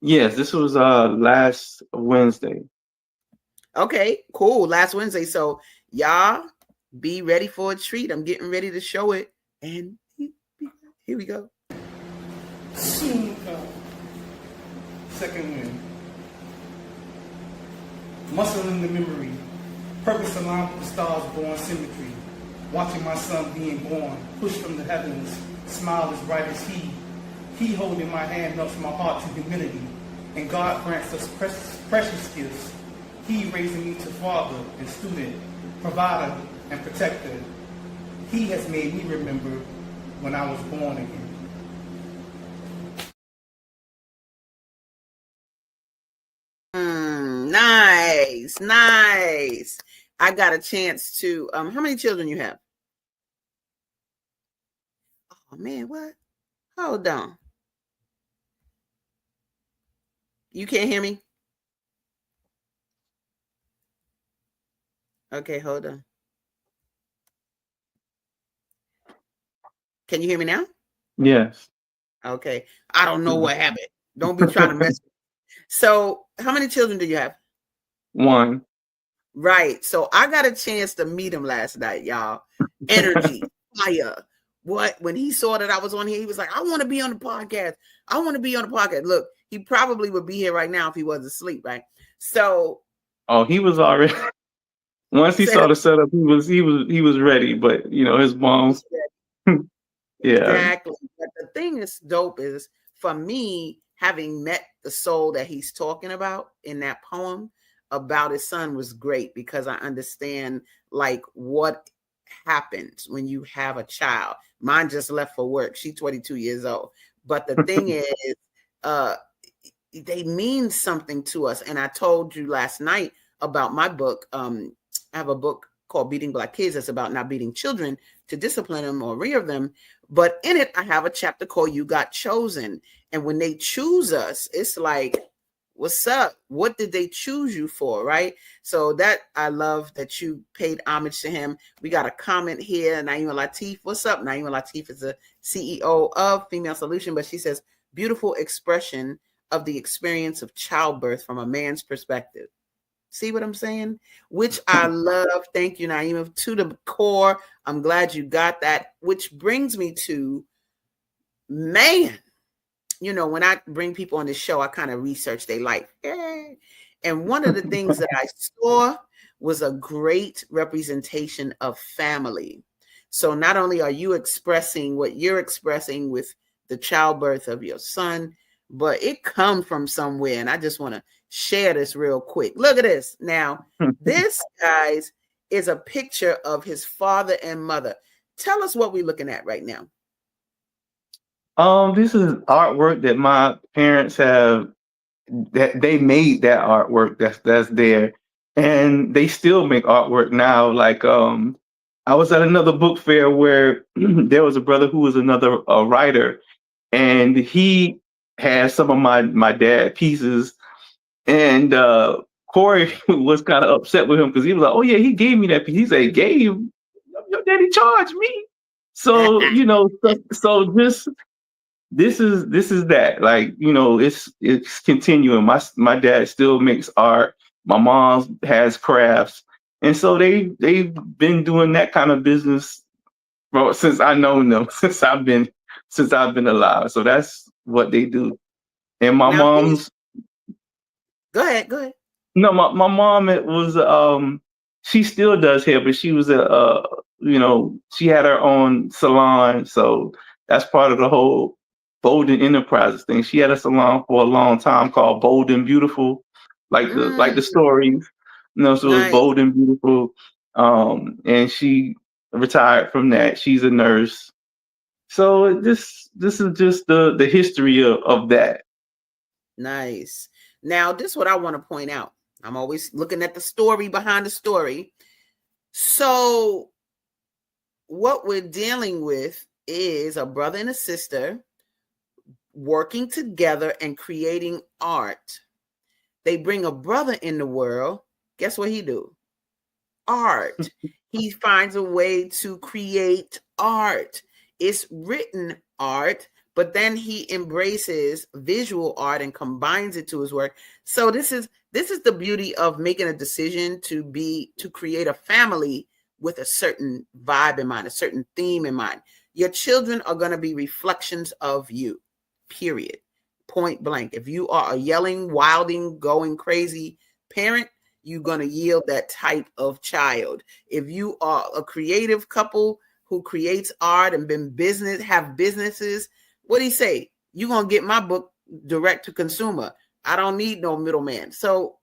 Yes, this was last Wednesday. Okay, cool. Last Wednesday. So y'all be ready for a treat. I'm getting ready to show it. And here we go. Soon come. Second wind. Muscle in the memory. Purpose aligned with the stars born symmetry. Watching my son being born. Pushed from the heavens. Smile as bright as he. He holding my hand melts my heart to humility. And God grants us precious gifts. He raising me to father and student, provider and protector. He has made me remember when I was born again. Nice. I got a chance to, how many children you have? Oh man, what? Hold on. You can't hear me? Okay, hold on. Can you hear me now? Yes. Okay. I don't know what happened. Don't be trying to mess. So how many children do you have? One. Right. So I got a chance to meet him last night, y'all. Energy, fire. What? When he saw that I was on here, he was like, I want to be on the podcast. I want to be on the podcast. Look, he probably would be here right now if he wasn't asleep, right? So. Oh, he was already. Once he Say saw that the setup, he was ready. But his mom, yeah. exactly. But the thing that's dope is for me, having met the soul that he's talking about in that poem about his son was great because I understand like what happens when you have a child. Mine just left for work. She's 22 years old. But the thing is, uh, they mean something to us. And I told you last night about my book. I have a book called Beating Black Kids. That's about not beating children to discipline them or rear them. But in it, I have a chapter called You Got Chosen. And when they choose us, it's like, what's up? What did they choose you for? Right. So that I love that you paid homage to him. We got a comment here. Naima Latif. What's up? Naima Latif is the CEO of Female Solution, but she says, beautiful expression of the experience of childbirth from a man's perspective. See what I'm saying? Which I love. Thank you, Naima, to the core. I'm glad you got that. Which brings me to, man, when I bring people on this show, I kind of research their life. And one of the things that I saw was a great representation of family. So not only are you expressing what you're expressing with the childbirth of your son, but it comes from somewhere. And I just want to share this real quick. Look at this. Now, this, guys, is a picture of his father and mother. Tell us what we're looking at right now. This is artwork that my parents have. That they made that artwork that's there, and they still make artwork now. Like I was at another book fair where there was a brother who was another writer, and he had some of my dad pieces, and Corey was kind of upset with him because he was like, "Oh yeah, he gave me that piece." He said, "Gave your daddy charged me." So so this is that, like, it's continuing. My dad still makes art. My mom has crafts, and so they've been doing that kind of business since I know them, since I've been alive. So that's what they do. And my Now, mom's go ahead. no, my mom, it was she still does hair, but she was she had her own salon, so that's part of the whole Bolden Enterprises thing. She had a salon for a long time called Bolden Beautiful, like the stories. So it was Nice. Bolden Beautiful. And she retired from that. She's a nurse. So this is just the history of that. Nice. Now, this is what I want to point out. I'm always looking at the story behind the story. So what we're dealing with is a brother and a sister working together and creating art. They bring a brother in the world. Guess what he do? Art. He finds a way to create art. It's written art, but then he embraces visual art and combines it to his work. So this is the beauty of making a decision to create a family with a certain vibe in mind, a certain theme in mind. Your children are going to be reflections of you, period. Point blank. If you are a yelling, wilding, going crazy parent, you're going to yield that type of child. If you are a creative couple who creates art and have businesses, what do you say? You're going to get my book direct to consumer. I don't need no middleman. So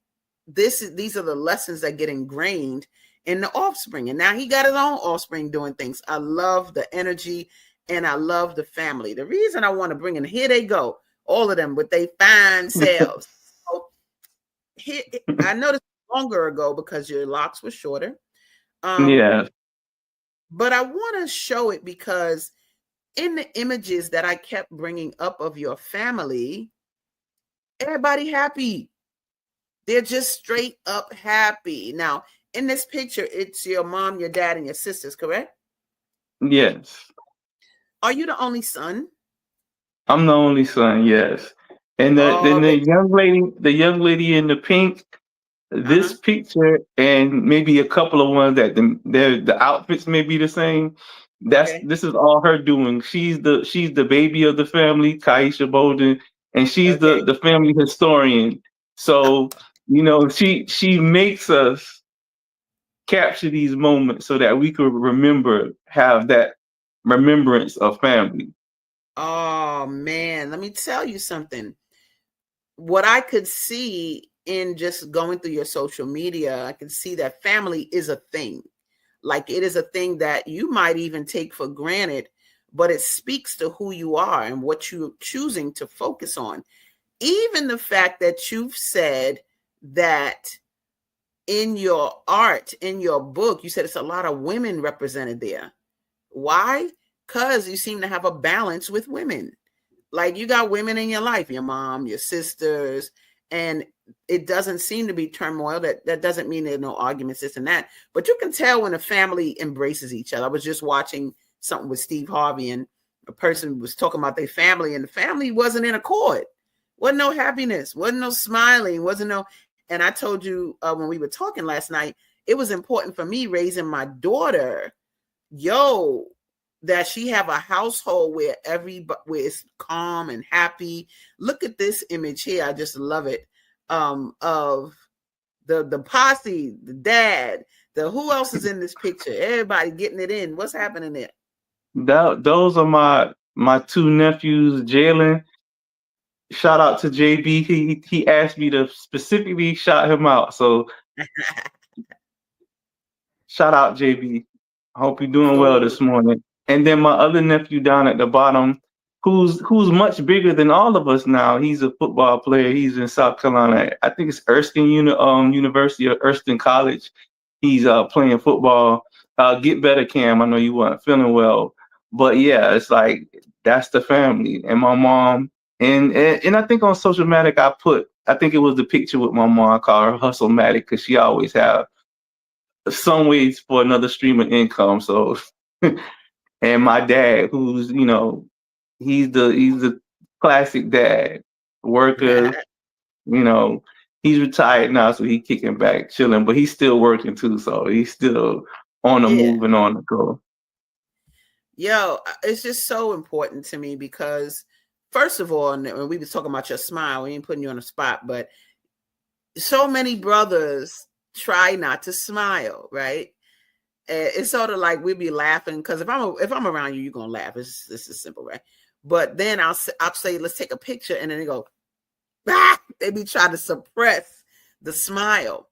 these are the lessons that get ingrained in the offspring. And now he got his own offspring doing things. I love the energy and I love the family. The reason I want to bring in, here they go, all of them with their fine selves. So here, I noticed longer ago because your locks were shorter. Yeah. But I want to show it because in the images that I kept bringing up of your family, everybody happy. They're just straight up happy. Now, in this picture, it's your mom, your dad, and your sisters, correct? Yes. Are you the only son? I'm the only son, yes. And Oh, the young lady in the pink, this picture and maybe a couple of ones that the outfits may be the same. okay. This is all her doing. She's the baby of the family, Kaisha Bolden, and she's Okay. the family historian. So she makes us capture these moments so that we could have that remembrance of family. Oh man, let me tell you something. What I could see in just going through your social media, I can see that family is a thing. Like it is a thing that you might even take for granted, but it speaks to who you are and what you're choosing to focus on. Even the fact that you've said that in your art, in your book, you said it's a lot of women represented there. Why? Because you seem to have a balance with women. Like you got women in your life, your mom, your sisters, and it doesn't seem to be turmoil. That doesn't mean there's no arguments, this and that. But you can tell when a family embraces each other. I was just watching something with Steve Harvey, and a person was talking about their family, and the family wasn't in accord. Wasn't no happiness, wasn't no smiling, wasn't no. And I told you when we were talking last night, it was important for me raising my daughter, that she have a household where it's calm and happy. Look at this image here. I just love it. Of the posse, the dad, who else is in this picture? Everybody getting it in. What's happening there? Those are my two nephews, Jalen. Shout out to JB. He asked me to specifically shout him out. So shout out JB. I hope you're doing well this morning. And then my other nephew down at the bottom, who's much bigger than all of us now. He's a football player. He's in South Carolina. I think it's Erskine University or Erskine College. He's playing football. Get better, Cam. I know you weren't feeling well, but yeah, it's like that's the family. And my mom, and I think on Social-Matic I think it was the picture with my mom. I call her Hustle-Matic because she always have some ways for another stream of income. So, and my dad, who's he's the classic dad, worker. He's retired now, so he's kicking back, chilling, but he's still working too. So he's still on the move and on the go. It's just so important to me because, first of all, when we was talking about your smile, we ain't putting you on the spot, but so many brothers try not to smile, right? It's sort of like we'd be laughing because if I'm around you, you're gonna laugh. This is simple, right? But then I'll say, let's take a picture, and then they go, ah! They be trying to suppress the smile,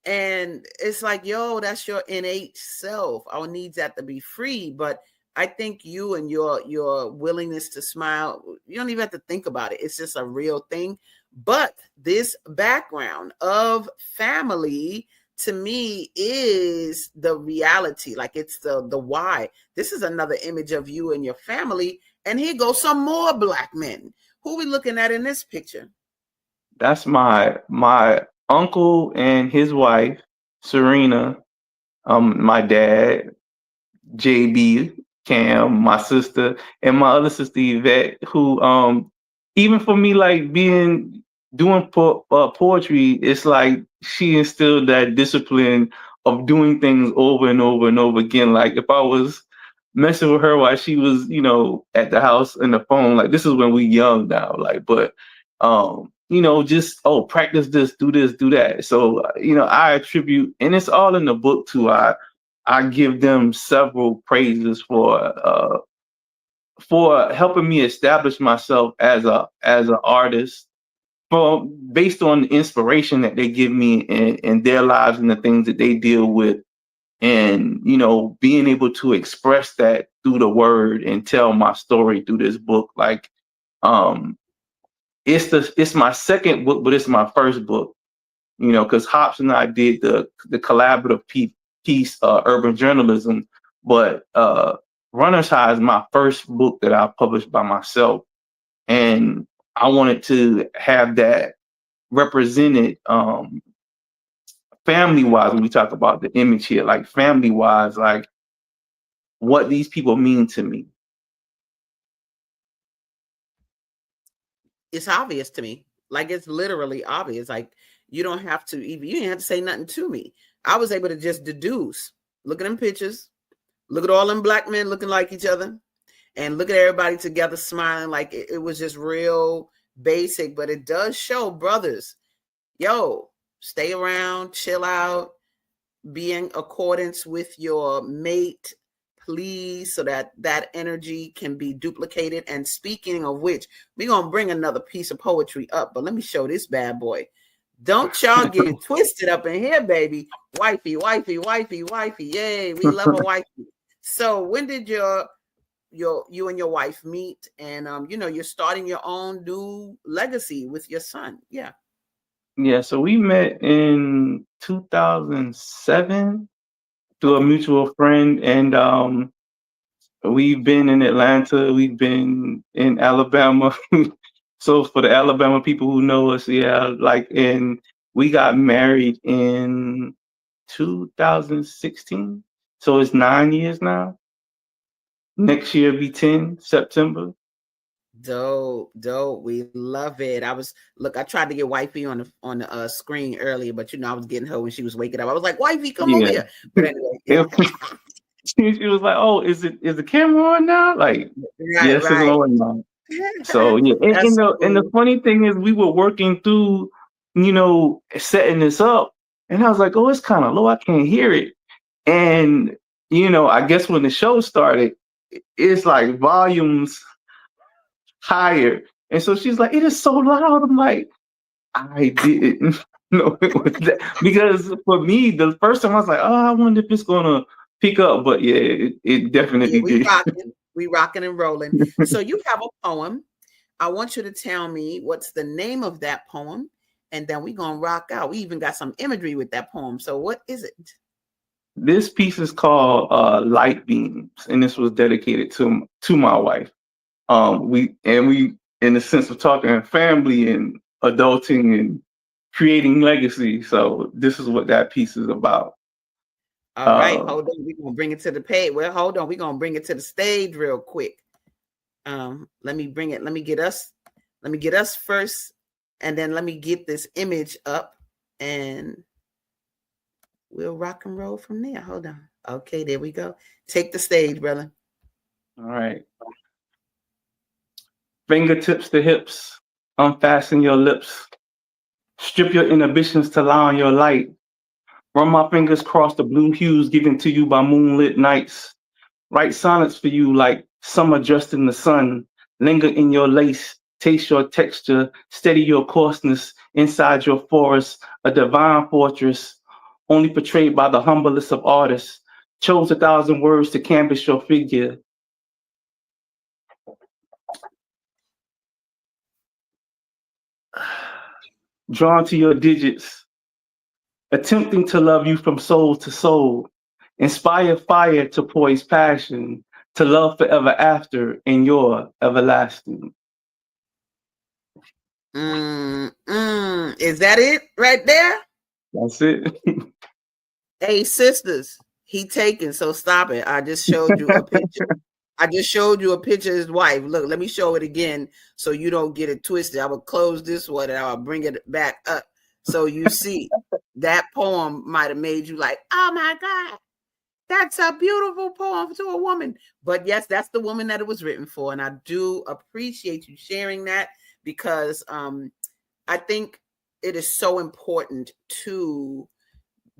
and it's like, that's your innate self. Our needs have to be free, but I think you and your willingness to smile, you don't even have to think about it. It's just a real thing. But this background of family, to me, is the reality. Like it's the why. This is another image of you and your family. And here goes some more Black men. Who we looking at in this picture? That's my uncle and his wife, Serena. My dad, JB, Cam, my sister, and my other sister Yvette, who even for me, like doing poetry, it's like she instilled that discipline of doing things over and over and over again. Like if I was messing with her while she was, at the house in the phone, like this is when we young now, like, but just practice this, do that. So I attribute, and it's all in the book too. I give them several praises for helping me establish myself as an artist, based on the inspiration that they give me in their lives and the things that they deal with, and being able to express that through the word and tell my story through this book. Like it's my second book, but it's my first book. Because Hops and I did the collaborative piece, urban journalism, but Runner's High is my first book that I published by myself, and I wanted to have that represented family-wise. When we talk about the image here, like family-wise, like what these people mean to me. It's obvious to me. Like it's literally obvious. Like you didn't have to say nothing to me. I was able to just deduce. Look at them pictures. Look at all them Black men looking like each other, and look at everybody together smiling. Like it was just real basic, but it does show brothers. Stay around, chill out, be in accordance with your mate, please, so that that energy can be duplicated. And speaking of which, we're going to bring another piece of poetry up, but let me show this bad boy. Don't y'all get twisted up in here, baby. Wifey, wifey, wifey, wifey. Yay, we love a wifey. So when did you and your wife meet? And you're starting your own new legacy with your son. Yeah. Yeah, so we met in 2007 through a Okay. mutual friend, and we've been in Atlanta, we've been in Alabama. So for the Alabama people who know us, yeah, and we got married in 2016. So it's 9 years now. Next year be 10, September. Dope, dope. We love it. I tried to get wifey on the screen earlier, but I was getting her when she was waking up. I was like, wifey, come over Yeah. here. But anyway, yeah. She was like, "Oh, is the camera on now?" Like, Right, yes, it's right. on now. So yeah, That's and the cool. funny thing is, we were working through, setting this up, and I was like, "Oh, it's kind of low. I can't hear it." And I guess when the show started, it's like volumes higher, and so she's like, "It is so loud." I'm like, I didn't know it was that, because for me, the first time I was like, "Oh, I wonder if it's gonna pick up," but yeah, it Yeah, definitely did. we rocking and rolling. So you have a poem. I want you to tell me what's the name of that poem, and then we're gonna rock out. We even got some imagery with that poem. So what is it? This piece is called "Light Beams," and this was dedicated to my wife. We in the sense of talking family and adulting and creating legacy. So this is what that piece is about. All right, hold on. We're gonna bring it to the page. Well, hold on. We're gonna bring it to the stage real quick. Let me bring it. Let me get us first, and then let me get this image up, and we'll rock and roll from there. Hold on. Okay, there we go. Take the stage, brother. All right. Fingertips to hips, unfasten your lips. Strip your inhibitions to lie on your light. Run my fingers across the blue hues given to you by moonlit nights. Write sonnets for you like summer dressed in the sun. Linger in your lace, taste your texture, steady your coarseness inside your forest, a divine fortress, only portrayed by the humblest of artists. Chose 1,000 words to canvas your figure. Drawn to your digits, attempting to love you from soul to soul. Inspire fire to poise passion, to love forever after in your everlasting. Is that it right there? That's it. Hey, sisters, he taken, so stop it. I just showed you a picture. I just showed you a picture of his wife. Look, let me show it again so you don't get it twisted. I will close this one and I'll bring it back up. So you see, that poem might have made you like, oh my God, that's a beautiful poem to a woman. But yes, that's the woman that it was written for. And I do appreciate you sharing that, because I think it is so important to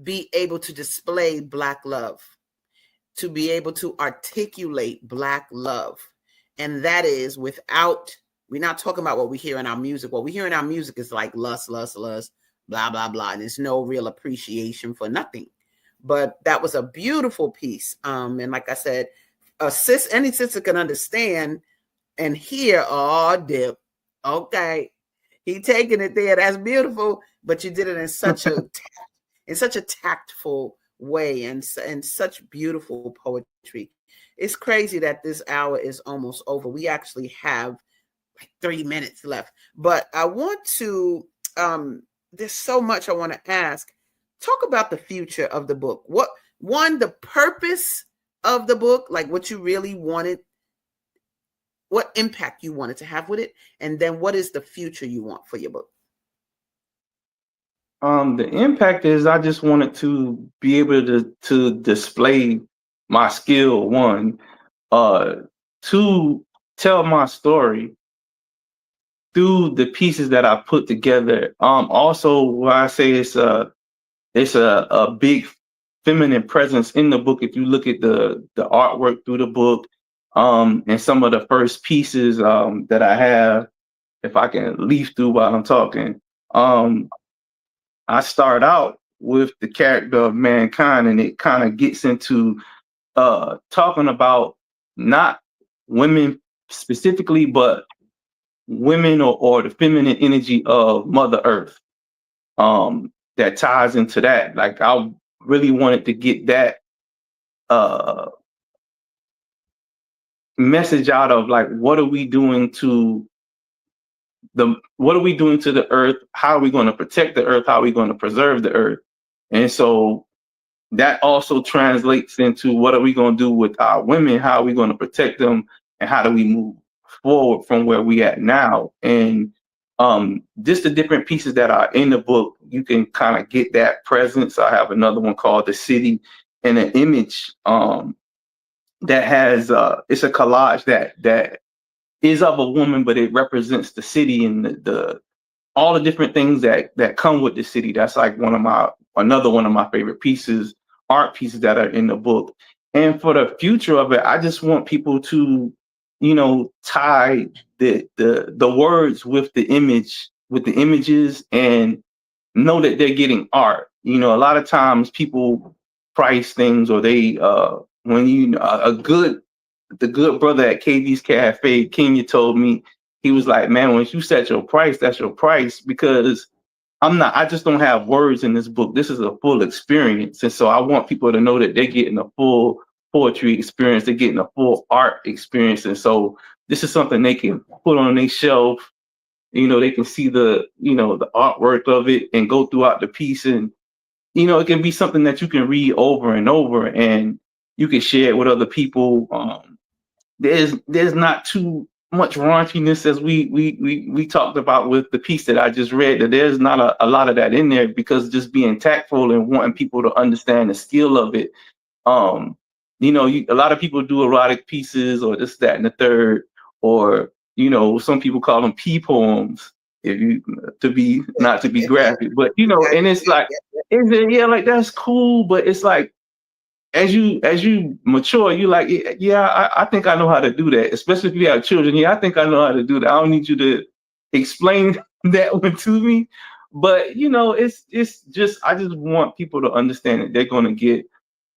be able to display Black love, to be able to articulate Black love. And that is without, we're not talking about what we hear in our music. What we hear in our music is like lust, lust, lust, blah, blah, blah. And there's no real appreciation for nothing. But that was a beautiful piece. And like I said, any sister can understand and hear, oh, dip. Okay. He taking it there. That's beautiful. But you did it in such a tactful way, and such beautiful poetry. It's crazy that this hour is almost over. We actually have like 3 minutes left, but I want to, there's so much I want to ask. Talk about the future of the book. The purpose of the book, like what you really wanted, what impact you wanted to have with it, and then what is the future you want for your book? The impact is I just wanted to be able to display my skill, one, to tell my story through the pieces that I put together. Also, why I say it's a big feminine presence in the book. If you look at the artwork through the book, and some of the first pieces that I have, if I can leaf through while I'm talking, I start out with the character of Mankind, and it kind of gets into talking about not women specifically, but women or the feminine energy of Mother Earth. That ties into that. Like, I really wanted to get that message out of, like, what are we doing to the earth? How are we going to protect the earth? How are we going to preserve the earth? And so that also translates into, what are we going to do with our women? How are we going to protect them? And how do we move forward from where we at now? And just the different pieces that are in the book, you can kind of get that presence. I have another one called The City, and an image that has it's a collage that is of a woman, but it represents the city and the all the different things that come with the city. That's like another one of my favorite art pieces that are in the book. And for the future of it, I just want people to, tie the words with the images, and know that they're getting art. A lot of times people price things, or they when the good brother at KD's Cafe, Kenya, told me, he was like, man, when you set your price, that's your price, because I just don't have words in this book. This is a full experience. And so I want people to know that they're getting a full poetry experience. They're getting a full art experience. And so this is something they can put on their shelf. They can see the artwork of it and go throughout the piece. And, it can be something that you can read over and over, and you can share it with other people. There's not too much raunchiness, as we talked about with the piece that I just read. That there's not a lot of that in there, because just being tactful and wanting people to understand the skill of it. A lot of people do erotic pieces, or this, that, and the third, or some people call them pee poems, not to be graphic, but and it's like, like, that's cool, but it's like, as you mature, you like, I think I know how to do that. Especially if you have children. I think I know how to do that. I don't need you to explain that one to me. But it's just, I just want people to understand that they're going to get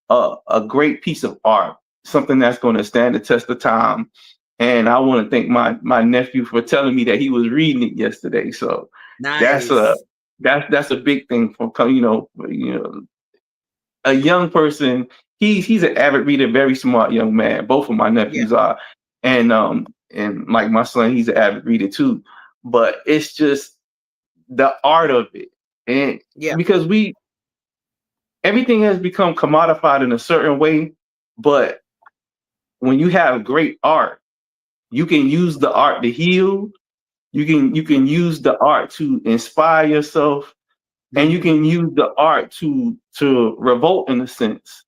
a great piece of art, something that's going to stand the test of time. And I want to thank my nephew for telling me that he was reading it yesterday. So nice. That's a big thing for a young person. He's an avid reader, very smart young man. Both of my nephews are, and like my son, he's an avid reader too. But it's just the art of it, and because everything has become commodified in a certain way. But when you have great art, you can use the art to heal. You can use the art to inspire yourself. And you can use the art to revolt, in a sense.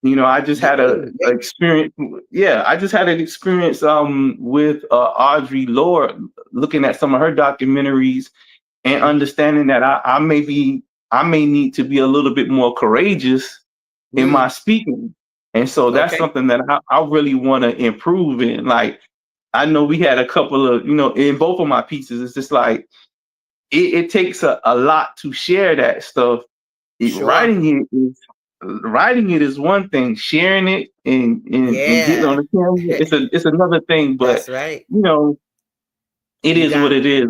I just had an experience. I just had an experience with Audre Lorde, looking at some of her documentaries and understanding that I may need to be a little bit more courageous in my speaking. And so that's something that I really want to improve in. Like, I know we had a couple of, in both of my pieces, it's just like, it takes a lot to share that stuff. Sure. Writing it is one thing. Sharing it and getting on the camera, it's another thing. But that's right. It is what it is.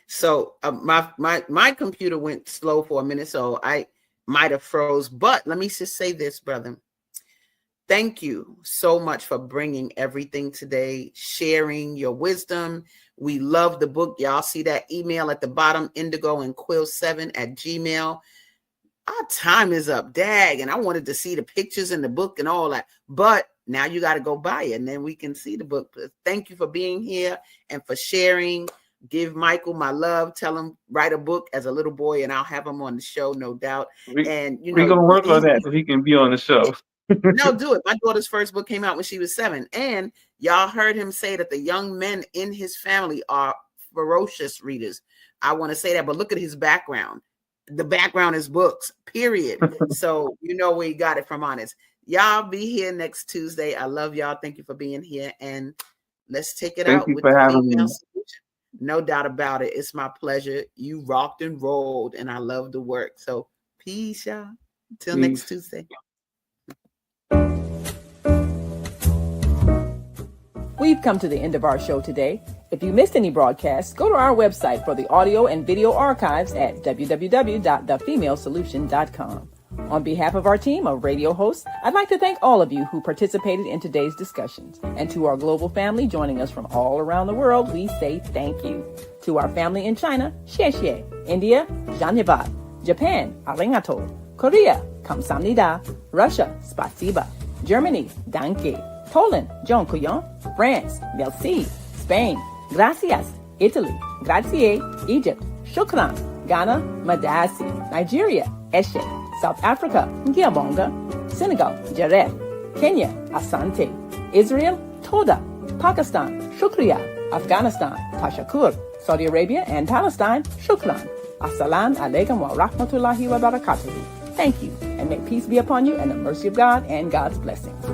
So my computer went slow for a minute, so I might have froze. But let me just say this, brother. Thank you so much for bringing everything today, sharing your wisdom. We love the book. Y'all see that email at the bottom, indigo and quill7@gmail.com. Our time is up, dag, and I wanted to see the pictures in the book and all that. But now you got to go buy it, and then we can see the book. Thank you for being here and for sharing. Give Michael my love. Tell him write a book as a little boy, and I'll have him on the show, no doubt. We're gonna work on that so he can be on the show. No, do it. My daughter's first book came out when she was 7. And y'all heard him say that the young men in his family are ferocious readers. I want to say that, but look at his background. the background is books, period. So you know where you got it from, honest. Y'all be here next Tuesday. I love y'all. Thank you for being here. And let's take it Thank out you with for the having female me. solution. No doubt about it. It's my pleasure. You rocked and rolled, and I love the work. So peace, y'all. Till next Tuesday. We've come to the end of our show today. If you missed any broadcasts, go to our website for the audio and video archives at www.thefemalesolution.com. On behalf of our team of radio hosts, I'd like to thank all of you who participated in today's discussions. And to our global family joining us from all around the world, we say thank you. To our family in China, xie xie. India, Dhanyavad. Japan, arigato. Korea, kamsamnida. Russia, spasiba. Germany, danke. Poland, dziękuję. France, merci. Spain, gracias. Italy, grazie. Egypt, shukran. Ghana, madasi. Nigeria, eshe. South Africa, Ngiyabonga. Senegal, Jaref. Kenya, Asante. Israel, Toda. Pakistan, Shukriya. Afghanistan, Tashakur. Saudi Arabia and Palestine, Shukran. Assalamu alaikum wa rahmatullahi wa barakatuhu. Thank you, and may peace be upon you and the mercy of God and God's blessings.